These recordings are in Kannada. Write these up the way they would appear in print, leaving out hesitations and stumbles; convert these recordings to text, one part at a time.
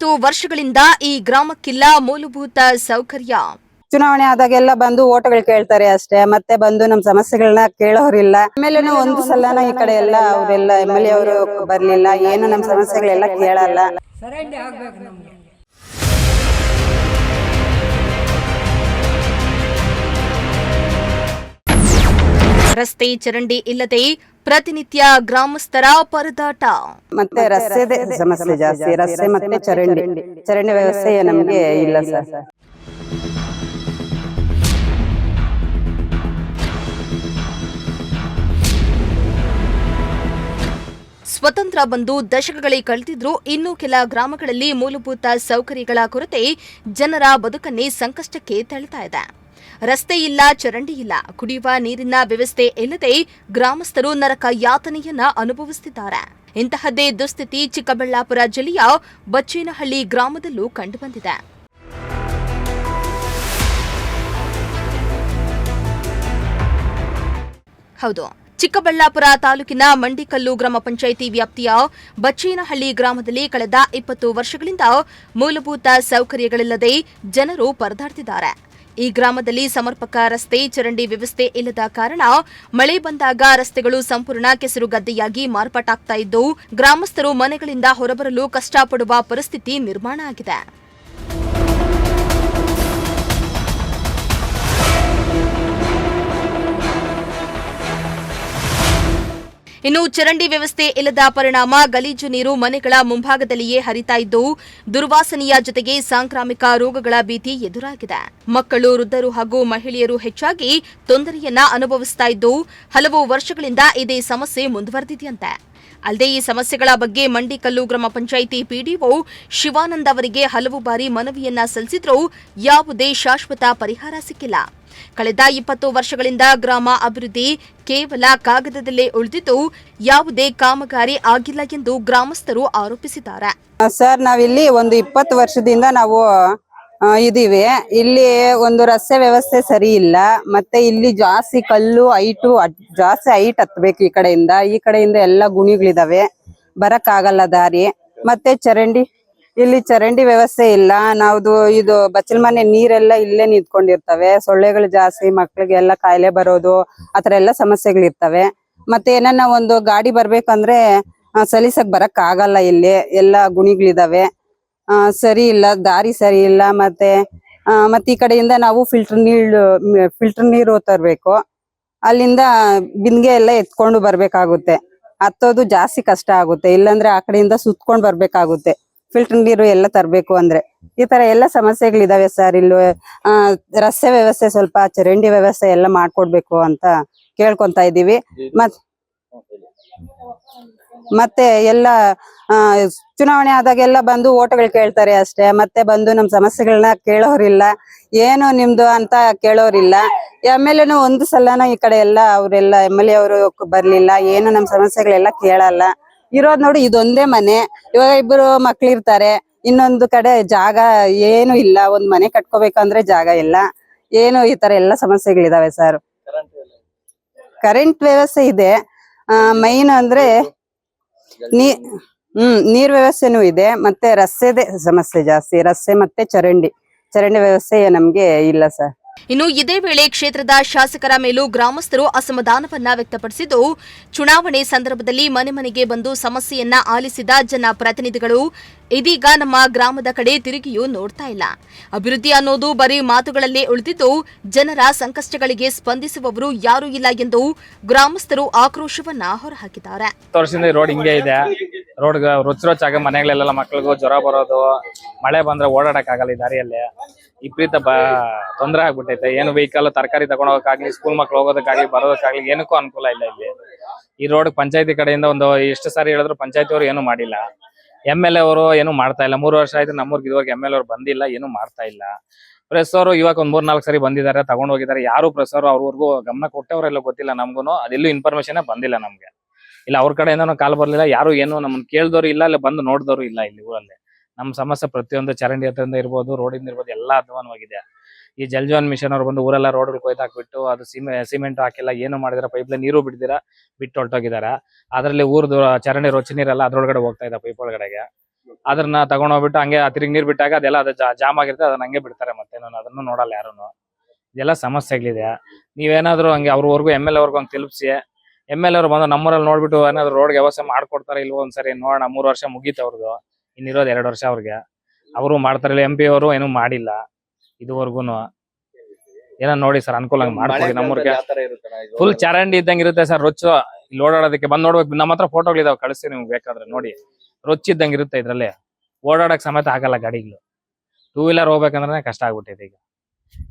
20 ವರ್ಷಗಳಿಂದ ಈ ಗ್ರಾಮಕ್ಕಿಲ್ಲ ಮೂಲಭೂತ ಸೌಕರ್ಯ. ಚುನಾವಣೆ ಆದಾಗೆಲ್ಲ ಬಂದು ಓಟ್ಗಳು ಕೇಳ್ತಾರೆ ಅಷ್ಟೇ, ಮತ್ತೆ ಬಂದು ನಮ್ ಸಮಸ್ಯೆಗಳನ್ನ ಕೇಳೋರಿಲ್ಲ. ಆಮೇಲೆ ಒಂದು ಸಲನ ಈ ಕಡೆ ಎಲ್ಲ ಅವರೆಲ್ಲ MLA ಅವರು ಬರ್ಲಿಲ್ಲ, ಏನು ನಮ್ ಸಮಸ್ಯೆಗಳೆಲ್ಲ ಕೇಳಲ್ಲ. ರಸ್ತೆ ಚರಂಡಿ ಇಲ್ಲದೆ ಪ್ರತಿನಿತ್ಯ ಗ್ರಾಮಸ್ಥರ ಪರದಾಟ. ಮತ್ತೆ ರಸ್ತೆದೇ ಸಮಸ್ಯೆ ಜಾಸ್ತಿ, ರಸ್ತೆ ಮತ್ತೆ ಚರಂಡಿ ವ್ಯವಸ್ಥೆ ನಮ್ಗೆ ಇಲ್ಲ ಸರ್. ಸ್ವತಂತ್ರ ಬಂದು ದಶಕಗಳೇ ಕಳೆದಿದ್ರೂ ಇನ್ನೂ ಕೆಲ ಗ್ರಾಮಗಳಲ್ಲಿ ಮೂಲಭೂತ ಸೌಕರ್ಯಗಳ ಕೊರತೆ ಜನರ ಬದುಕನ್ನೇ ಸಂಕಷ್ಟಕ್ಕೆ ತಳ್ಳುತ್ತಾ ಇದೆ. ರಸ್ತೆ ಇಲ್ಲ, ಚರಂಡಿ ಇಲ್ಲ, ಕುಡಿಯುವ ನೀರಿನ ವ್ಯವಸ್ಥೆ ಇಲ್ಲದೆ ಗ್ರಾಮಸ್ಥರು ನರಕ ಯಾತನೆಯನ್ನ ಅನುಭವಿಸುತ್ತಿದ್ದಾರೆ. ಇಂತಹದ್ದೇ ದುಸ್ಥಿತಿ ಚಿಕ್ಕಬಳ್ಳಾಪುರ ಜಿಲ್ಲೆಯ ಬಚ್ಚೇನಹಳ್ಳಿ ಗ್ರಾಮದಲ್ಲೂ ಕಂಡುಬಂದಿದೆ. ಹೌದು, ಚಿಕ್ಕಬಳ್ಳಾಪುರ ತಾಲೂಕಿನ ಮಂಡಿಕಲ್ಲು ಗ್ರಾಮ ಪಂಚಾಯಿತಿ ವ್ಯಾಪ್ತಿಯ ಬಚ್ಚೇನಹಳ್ಳಿ ಗ್ರಾಮದಲ್ಲಿ ಕಳೆದ 20 ವರ್ಷಗಳಿಂದ ಮೂಲಭೂತ ಸೌಕರ್ಯಗಳಿಲ್ಲದೆ ಜನರು ಪರದಾಡುತ್ತಿದ್ದಾರೆ. ಈ ಗ್ರಾಮದಲ್ಲಿ ಸಮರ್ಪಕ ರಸ್ತೆ ಚರಂಡಿ ವ್ಯವಸ್ಥೆ ಇಲ್ಲದ ಕಾರಣ ಮಳೆ ಬಂದಾಗ ರಸ್ತೆಗಳು ಸಂಪೂರ್ಣ ಕೆಸರುಗದ್ದೆಯಾಗಿ ಮಾರ್ಪಾಟಾಗ್ತಾ ಇದ್ದು ಗ್ರಾಮಸ್ಥರು ಮನೆಗಳಿಂದ ಹೊರಬರಲು ಕಷ್ಟಪಡುವ ಪರಿಸ್ಥಿತಿ ನಿರ್ಮಾಣ ಆಗಿದೆ. ಇನ್ನು ಚರಂಡಿ ವ್ಯವಸ್ಥೆ ಇಲ್ಲದ ಪರಿಣಾಮ ಗಲೀಜು ನೀರು ಮನೆಗಳ ಮುಂಭಾಗದಲ್ಲಿಯೇ ಹರಿತಾ ಇದ್ದು ದುರ್ವಾಸನೆಯ ಜೊತೆಗೆ ಸಾಂಕ್ರಾಮಿಕ ರೋಗಗಳ ಭೀತಿ ಎದುರಾಗಿದೆ. ಮಕ್ಕಳು, ವೃದ್ಧರು ಹಾಗೂ ಮಹಿಳೆಯರು ಹೆಚ್ಚಾಗಿ ತೊಂದರೆಯನ್ನ ಅನುಭವಿಸ್ತಾ ಇದ್ದು ಹಲವು ವರ್ಷಗಳಿಂದ ಇದೇ ಸಮಸ್ಯೆ ಮುಂದುವರೆದಿದೆಯಂತೆ. ಅಲ್ಲದೆ ಈ ಸಮಸ್ಯೆಗಳ ಬಗ್ಗೆ ಮಂಡಿಕಲ್ಲು ಗ್ರಾಮ ಪಂಚಾಯಿತಿ ಪಿಡಿಒ ಶಿವಾನಂದ್ ಅವರಿಗೆ ಹಲವು ಬಾರಿ ಮನವಿಯನ್ನ ಸಲ್ಲಿಸಿದ್ರೂ ಯಾವುದೇ ಶಾಶ್ವತ ಪರಿಹಾರ ಸಿಕ್ಕಿಲ್ಲ. ಕಳೆದ 20 ವರ್ಷಗಳಿಂದ ಗ್ರಾಮ ಅಭಿವೃದ್ಧಿ ಕೇವಲ ಕಾಗದದಲ್ಲೇ ಉಳಿದಿದ್ದು ಯಾವುದೇ ಕಾಮಗಾರಿ ಆಗಿಲ್ಲ ಎಂದು ಗ್ರಾಮಸ್ಥರು ಆರೋಪಿಸಿದ್ದಾರೆ. ಸರ್, ನಾವಿಲ್ಲಿ ಒಂದು 20 ವರ್ಷದಿಂದ ನಾವು ಇದೀವಿ. ಇಲ್ಲಿ ಒಂದು ರಸ್ತೆ ವ್ಯವಸ್ಥೆ ಸರಿ ಇಲ್ಲ, ಮತ್ತೆ ಇಲ್ಲಿ ಜಾಸ್ತಿ ಕಲ್ಲು ಜಾಸ್ತಿ ಹೈಟ್ ಹತ್ಬೇಕು. ಈ ಕಡೆಯಿಂದ ಎಲ್ಲ ಗುಣಿಗಳಿದಾವೆ, ಬರಕ್ ಆಗಲ್ಲ ದಾರಿ. ಮತ್ತೆ ಇಲ್ಲಿ ಚರಂಡಿ ವ್ಯವಸ್ಥೆ ಇಲ್ಲ. ನಾವ್ದು ಇದು ಬಚ್ಚಲ್ ಮನೆ ನೀರೆಲ್ಲ ಇಲ್ಲೇ ನಿಂತ್ಕೊಂಡಿರ್ತವೆ. ಸೊಳ್ಳೆಗಳು ಜಾಸ್ತಿ, ಮಕ್ಳಿಗೆಲ್ಲ ಕಾಯಿಲೆ ಬರೋದು, ಆತರ ಎಲ್ಲ ಸಮಸ್ಯೆಗಳಿರ್ತವೆ. ಮತ್ತೆ ಏನನ್ನ ಒಂದು ಗಾಡಿ ಬರ್ಬೇಕಂದ್ರೆ ಸಲೀಸಕ್ ಬರಕ್ ಆಗಲ್ಲ. ಇಲ್ಲಿ ಎಲ್ಲ ಗುಣಿಗಳಿದಾವೆ, ಸರಿ ಇಲ್ಲ, ದಾರಿ ಸರಿ ಇಲ್ಲ. ಮತ್ತೆ ಈ ಕಡೆಯಿಂದ ನಾವು ಫಿಲ್ಟರ್ ನೀರು ತರ್ಬೇಕು. ಅಲ್ಲಿಂದ ಬಿಂದಿಗೆ ಎಲ್ಲ ಎತ್ಕೊಂಡು ಬರ್ಬೇಕಾಗುತ್ತೆ. ಹತ್ತೋದು ಜಾಸ್ತಿ ಕಷ್ಟ ಆಗುತ್ತೆ. ಇಲ್ಲಾಂದ್ರೆ ಆ ಕಡೆಯಿಂದ ಸುತ್ಕೊಂಡ್ ಬರ್ಬೇಕಾಗುತ್ತೆ. ಫಿಲ್ಟರ್ ನೀರು ಎಲ್ಲ ತರ್ಬೇಕು ಅಂದ್ರೆ ಈ ತರ ಎಲ್ಲ ಸಮಸ್ಯೆಗಳಿದಾವೆ ಸರ್. ಇಲ್ಲಿ ರಸ್ತೆ ವ್ಯವಸ್ಥೆ, ಸ್ವಲ್ಪ ಚರಂಡಿ ವ್ಯವಸ್ಥೆ ಎಲ್ಲ ಮಾಡ್ಕೊಡ್ಬೇಕು ಅಂತ ಕೇಳ್ಕೊಂತ ಇದೀವಿ. ಮತ್ತೆ ಎಲ್ಲ ಚುನಾವಣೆ ಆದಾಗೆಲ್ಲ ಬಂದು ಓಟ್ಗಳು ಕೇಳ್ತಾರೆ ಅಷ್ಟೇ, ಮತ್ತೆ ಬಂದು ನಮ್ ಸಮಸ್ಯೆಗಳನ್ನ ಕೇಳೋರಿಲ್ಲ. ಏನು ನಿಮ್ದು ಅಂತ ಕೇಳೋರಿಲ್ಲ. MLA ಒಂದು ಸಲನ ಈ ಕಡೆ ಎಲ್ಲ ಅವರೆಲ್ಲ MLA ಅವರು ಬರ್ಲಿಲ್ಲ, ಏನು ನಮ್ ಸಮಸ್ಯೆಗಳೆಲ್ಲ ಕೇಳಲ್ಲ. ಇರೋದ್ ನೋಡಿ ಇದೊಂದೇ ಮನೆ. ಇವಾಗ 2 ಮಕ್ಳಿರ್ತಾರೆ, ಇನ್ನೊಂದು ಕಡೆ ಜಾಗ ಏನು ಇಲ್ಲ. ಒಂದ್ ಮನೆ ಕಟ್ಕೋಬೇಕಂದ್ರೆ ಜಾಗ ಇಲ್ಲ. ಏನು ಈ ತರ ಎಲ್ಲ ಸಮಸ್ಯೆಗಳಿದಾವೆ ಸರ್. ಕರೆಂಟ್ ವ್ಯವಸ್ಥೆ ಇದೆ, ಮೈನ್ ಅಂದ್ರೆ ನೀರ್ ವ್ಯವಸ್ಥೆನೂ ಇದೆ. ಮತ್ತೆ ರಸ್ತೆದೇ ಸಮಸ್ಯೆ ಜಾಸ್ತಿ, ರಸ್ತೆ ಮತ್ತೆ ಚರಂಡಿ ವ್ಯವಸ್ಥೆ ನಮ್ಗೆ ಇಲ್ಲ ಸರ್. ಇನ್ನು ಇದೇ ವೇಳೆ ಕ್ಷೇತ್ರದ ಶಾಸಕರ ಮೇಲೂ ಗ್ರಾಮಸ್ಥರು ಅಸಮಾಧಾನವನ್ನ ವ್ಯಕ್ತಪಡಿಸಿದ್ದು, ಚುನಾವಣೆ ಸಂದರ್ಭದಲ್ಲಿ ಮನೆ ಮನೆಗೆ ಬಂದು ಸಮಸ್ಯೆಯನ್ನ ಆಲಿಸಿದ ಜನಪ್ರತಿನಿಧಿಗಳು ಇದೀಗ ನಮ್ಮ ಗ್ರಾಮದ ಕಡೆ ತಿರುಗಿಯೂ ನೋಡ್ತಾ ಇಲ್ಲ. ಅಭಿವೃದ್ಧಿ ಅನ್ನೋದು ಬರೀ ಮಾತುಗಳಲ್ಲೇ ಉಳಿದಿದ್ದು ಜನರ ಸಂಕಷ್ಟಗಳಿಗೆ ಸ್ಪಂದಿಸುವವರು ಯಾರೂ ಇಲ್ಲ ಎಂದು ಗ್ರಾಮಸ್ಥರು ಆಕ್ರೋಶವನ್ನ ಹೊರಹಾಕಿದ್ದಾರೆ. ವರ್ಷದಿಂದ ರೋಡ್ ಹಿಂಗೆ ಇದೆ. ರೋಡ್ ರುಚಿ ಮನೆಗಳೆಲ್ಲ ಮಕ್ಕಳಿಗೂ ಜ್ವರ ಬರೋದು, ಮಳೆ ಬಂದ್ರೆ ಓಡಾಡಕ್ ಆಗಲ್ಲ. ಈ ದಾರಿಯಲ್ಲಿ ವಿಪರೀತ ತೊಂದರೆ ಆಗ್ಬಿಟ್ಟೈತೆ. ಏನು ವೆಹಿಕಲ್ ತರಕಾರಿ ತಗೊಂಡೋಗಕ್ಕಾಗ್ಲಿ, ಸ್ಕೂಲ್ ಮಕ್ಳು ಹೋಗೋದಕ್ಕಾಗ್ಲಿ ಬರೋದಕ್ಕಾಗ್ಲಿ ಏನಕ್ಕೂ ಅನುಕೂಲ ಇಲ್ಲ. ಇಲ್ಲಿ ಈ ರೋಡ್ ಪಂಚಾಯತಿ ಕಡೆಯಿಂದ ಒಂದು ಎಷ್ಟು ಸಾರಿ ಹೇಳಿದ್ರು ಪಂಚಾಯತಿ ಅವರು ಏನು ಮಾಡಿಲ್ಲ. MLA ಅವರು ಏನು ಮಾಡ್ತಾ ಇಲ್ಲ. 3 ವರ್ಷ ಆಯ್ತು ನಮ್ಮೂರ್ಗೆ ಇದುವರೆಗೆ MLA ಅವರು ಬಂದಿಲ್ಲ, ಏನು ಮಾಡ್ತಾ ಇಲ್ಲ. ಪ್ರೆಸ್ ಅವರು ಇವಾಗ ಒಂದ್ 3-4 ಸರಿ ಬಂದಿದ್ದಾರೆ, ತಗೊಂಡ್ ಹೋಗಿದ್ದಾರೆ. ಯಾರು ಪ್ರೆಸ್ ಅವರು ಅವ್ರವರೆಗೂ ಗಮನ ಕೊಟ್ಟವರೆಲ್ಲ ಗೊತ್ತಿಲ್ಲ ನಮ್ಗೂನು. ಅದೆಲ್ಲೂ ಇನ್ಫಾರ್ಮೇಶನ್ ಬಂದಿಲ್ಲ ನಮ್ಗೆ. ಇಲ್ಲ ಅವ್ರ ಕಡೆಯಿಂದ ಕಾಲ್ ಬರ್ಲಿಲ್ಲ, ಯಾರು ಏನು ನಮ್ಮನ್ನ ಕೇಳ್ದವ್ರು ಇಲ್ಲ, ಇಲ್ಲ ಬಂದು ನೋಡಿದವರು ಇಲ್ಲ. ಇಲ್ಲಿ ಊರಲ್ಲಿ ನಮ್ ಸಮಸ್ಯೆ ಪ್ರತಿಯೊಂದು ಚರಂಡಿ ಹತ್ರದಿಂದ ಇರ್ಬೋದು, ರೋಡಿಂದ ಇರ್ಬೋದು, ಎಲ್ಲ ಅಧ್ವಾನವಾಗಿದೆ. ಈ ಜಲ್ ಜೀವನ್ ಮಿಷನ್ ಅವ್ರು ಬಂದು ಊರೆಲ್ಲ ರೋಡ್ ಕೊಯ್ದಾಕ್ಬಿಟ್ಟು ಅದು ಸಿಮೆಂಟ್ ಹಾಕಿಲ್ಲ, ಏನು ಮಾಡಿದಾರೆ, ಪೈಪ್ಲೈನ್ ನೀರು ಬಿಡ್ದಿರಾ ಬಿಟ್ಟು ಹೊರಟೋಗಿದಾರ. ಅದ್ರಲ್ಲಿ ಊರ್ದು ಚರಂಡಿ ರೊಚ್ಚಿ ನೀರೆಲ್ಲ ಅದ್ರೊಳಗಡೆ ಹೋಗ್ತಾ ಇದೆ, ಪೈಪ್ ಒಳಗಡೆಗೆ. ಅದನ್ನ ತಗೊಂಡೋಗ್ಬಿಟ್ಟು ಹಂಗೆ ತಿರುಗಿ ನೀರ್ ಬಿಟ್ಟಾಗ ಅದೆಲ್ಲ ಅದು ಜಾಮ್ ಆಗಿರುತ್ತೆ, ಅದನ್ನ ಹಂಗೆ ಬಿಡ್ತಾರೆ. ಮತ್ತೆ ಅದನ್ನು ನೋಡಲ್ಲ ಯಾರುನು. ಇದೆಲ್ಲ ಸಮಸ್ಯೆಗಳಿದೆ. ನೀವೇನಾದ್ರು ಹಂಗೆ ಅವ್ರವರೆಗೂ MLA ಅವ್ರಿಗೂ ಹಂಗೆ ತಲುಪಿಸಿ, MLA ಅವ್ರು ಬಂದು ನಮ್ಮೂರಲ್ಲಿ ನೋಡ್ಬಿಟ್ಟು ಏನಾದ್ರು ರೋಡ್ ವ್ಯವಸ್ಥೆ ಮಾಡ್ಕೊಡ್ತಾರೆ ಇಲ್ವೋ ಒಂದ್ಸರಿ ನೋಡೋಣ. 3 ವರ್ಷ ಮುಗೀತು ಅವ್ರದ್ದು, ಇನ್ನಿರೋದು 2 ವರ್ಷ ಅವ್ರಿಗೆ. ಅವರು ಮಾಡ್ತಾರಿಲ್ಲ, MP ಅವರು ಏನೂ ಮಾಡಿಲ್ಲ ಇದುವರೆಗೂನು. ಏನೋ ನೋಡಿ ಸರ್, ಅನುಕೂಲ ಮಾಡ್ಕೊಡಿ ನಮ್ಮೂರ್ಗೆ. ಫುಲ್ ಚರಂಡಿ ಇದ್ದಂಗೆ ಇರುತ್ತೆ ಸರ್, ರೊಚ್ಚು. ಇಲ್ಲಿ ಓಡಾಡೋದಕ್ಕೆ ಬಂದ್ ನೋಡ್ಬೇಕು. ನಮ್ಮ ಹತ್ರ ಫೋಟೋಗಳಿದಾವೆ, ಕಳಿಸ್ತೀನಿ ನಿಮ್ಗೆ ಬೇಕಾದ್ರೆ ನೋಡಿ. ರೊಚ್ಚಿದ್ದಂಗೆ ಇರುತ್ತೆ ಇದ್ರಲ್ಲಿ, ಓಡಾಡಕ್ ಸಮೇತ ಆಗಲ್ಲ ಗಾಡಿಗಳು. 2 ವೀಲರ್ ಹೋಗ್ಬೇಕಂದ್ರೆ ಕಷ್ಟ ಆಗ್ಬಿಟ್ಟಿದೆ ಈಗ.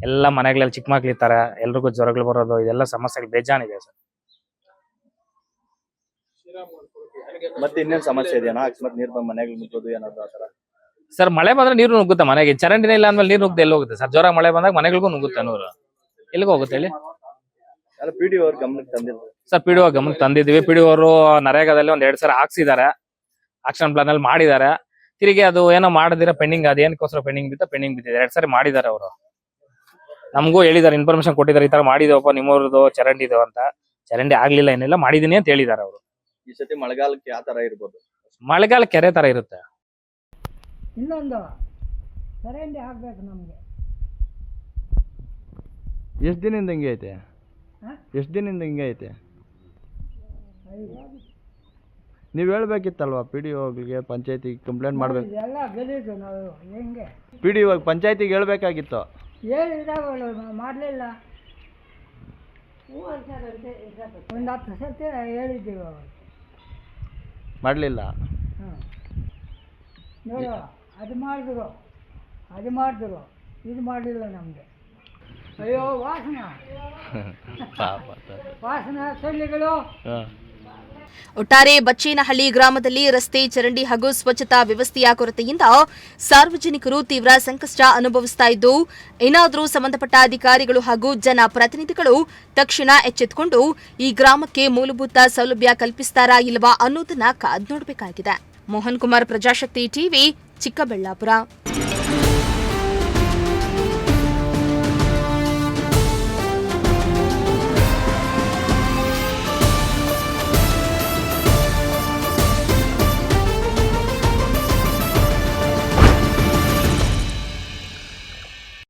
ಎಲ್ಲ ಮನೆಗಳಲ್ಲಿ ಚಿಕ್ಕ ಮಕ್ಳು ಇರ್ತಾರೆ, ಎಲ್ರಿಗೂ ಜ್ವರಗಳು ಬರೋದು, ಇದೆಲ್ಲ ಸಮಸ್ಯೆಗಳು ಬೇಜಾನಿದೆ ಸರ್. ಮತ್ತೆ ಇನ್ನೇನ್ ಸಮಸ್ಯೆ ಇದೆಯಾ? ಅಕಸ್ಮಾತ್ ನೀರ್ ಬಂದ್ ಮನೆಗೆ ನುಗ್ಗೋದು ಏನಾದ್ರು ಆತರ? ಸರ್ ಮಳೆ ಬಂದ್ರೆ ನೀರು ನುಗ್ಗುತ್ತೆ ಮನೆಗೆ. ಚರಂಡಿನೇ ಇಲ್ಲ ಅಂದ್ಮೇಲೆ ನೀರು ನುಗ್ಗದೆ ಎಲ್ಲಿ ಹೋಗುತ್ತೆ ಸರ್? ಜೋರ ಮಳೆ ಬಂದಾಗ ಮನೆಗಳಿಗೂ ನುಗ್ಗುತ್ತೆ ನೀರು. ಎಲ್ಲಿಗೂ ಹೋಗುತ್ತೆ ಹೇಳಿ? PDO ಅವ್ರ ಗಮನಕ್ಕೆ ತಂದಿಲ್ಲ ಸರ್. PDO ಗಮನಕ್ಕೆ ತಂದಿದ್ವಿ. PDO ಅವರು ನರೇಗಾದಲ್ಲಿ 1-2 ಸಲ ಹಾಕ್ಸಿದ್ದಾರೆ, ಆಕ್ಷನ್ ಪ್ಲಾನ್ ಅಲ್ಲಿ ಮಾಡಿದ್ದಾರೆ. ತಿರುಗಿ ಅದು ಏನೋ ಮಾಡದಿರ ಪೆಂಡಿಂಗ್, ಅದೇನಕ್ಕೋಸ್ಕರ ಪೆಂಡಿಂಗ್ ಬಿದ್ದಿದೆ. 2 ಸರಿ ಮಾಡಿದ್ದಾರೆ ಅವರು. ನಮಗೂ ಹೇಳಿದ್ದಾರೆ, ಇನ್ಫಾರ್ಮೇಶನ್ ಕೊಟ್ಟಿದ್ದಾರೆ, ಈ ತರ ಮಾಡಿದವಪ್ಪ ನಿಮ್ಮೂರದು ಚರಂಡಿ ಇದು ಅಂತ. ಚರಂಡಿ ಆಗ್ಲಿಲ್ಲ, ಏನಿಲ್ಲ, ಮಾಡಿದೀನಿ ಅಂತ ಹೇಳಿದ್ದಾರೆ ಅವರು. ಈ ಸತಿ ಮಳೆಗಾಲಕ್ಕೆ ಯಾವ ತರ ಇರ್ಬೋದು? ಮಳೆಗಾಲ ಕೆರೆ ತರ ಇರುತ್ತೆ. ಇನ್ನೊಂದು ಚರಂಡಿ ಆಗ್ಬೇಕು ನಮ್ಗೆ. ಎಷ್ಟು ದಿನದಿಂದ ಹಿಂಗೆ ಐತೆ? ಎಷ್ಟು ದಿನದಿಂದ ಹಿಂಗೆ ಐತೆ? ನೀವು ಹೇಳ್ಬೇಕಿತ್ತಲ್ವಾ PDOಗೆ, ಪಂಚಾಯತಿಗೆ ಕಂಪ್ಲೇಂಟ್ ಮಾಡ್ಬೇಕು. ಎಲ್ಲ ಗಲೀಜು ನಾವು ಹೆಂಗೆ PDO ಪಂಚಾಯತಿಗೆ ಹೇಳ್ಬೇಕಾಗಿತ್ತು. ಹೇಳಿದಾಗಳು ಮಾಡಲಿಲ್ಲ. ಒಂದು 10 ಸತಿ ಹೇಳಿದ್ದೀವಿ ಅವರು, ಮಾಡಲಿಲ್ಲ. ನೋಡು, ಅದು ಮಾಡಿದ್ರು ಇದು ಮಾಡಲಿಲ್ಲ ನಮಗೆ. ಅಯ್ಯೋ ವಾಸನ ಸೊಳ್ಳೆಗಳು. ಒಟ್ಟಾರೆ ಬಚ್ಚೇನಹಳ್ಳಿ ಗ್ರಾಮದಲ್ಲಿ ರಸ್ತೆ, ಚರಂಡಿ ಹಾಗೂ ಸ್ವಚ್ಛತಾ ವ್ಯವಸ್ಥೆಯ ಕೊರತೆಯಿಂದ ಸಾರ್ವಜನಿಕರು ತೀವ್ರ ಸಂಕಷ್ಟ ಅನುಭವಿಸ್ತಾ ಇದ್ದು, ಏನಾದರೂ ಸಂಬಂಧಪಟ್ಟ ಅಧಿಕಾರಿಗಳು ಹಾಗೂ ಜನಪ್ರತಿನಿಧಿಗಳು ತಕ್ಷಣ ಎಚ್ಚೆತ್ತುಕೊಂಡು ಈ ಗ್ರಾಮಕ್ಕೆ ಮೂಲಭೂತ ಸೌಲಭ್ಯ ಕಲ್ಪಿಸ್ತಾರಾ ಇಲ್ಲವಾ ಅನ್ನೋದನ್ನ ಕಾದ್ ನೋಡಬೇಕಾಗಿದೆ. ಮೋಹನ್ ಕುಮಾರ್, ಪ್ರಜಾಶಕ್ತಿ ಟಿವಿ, ಚಿಕ್ಕಬಳ್ಳಾಪುರ.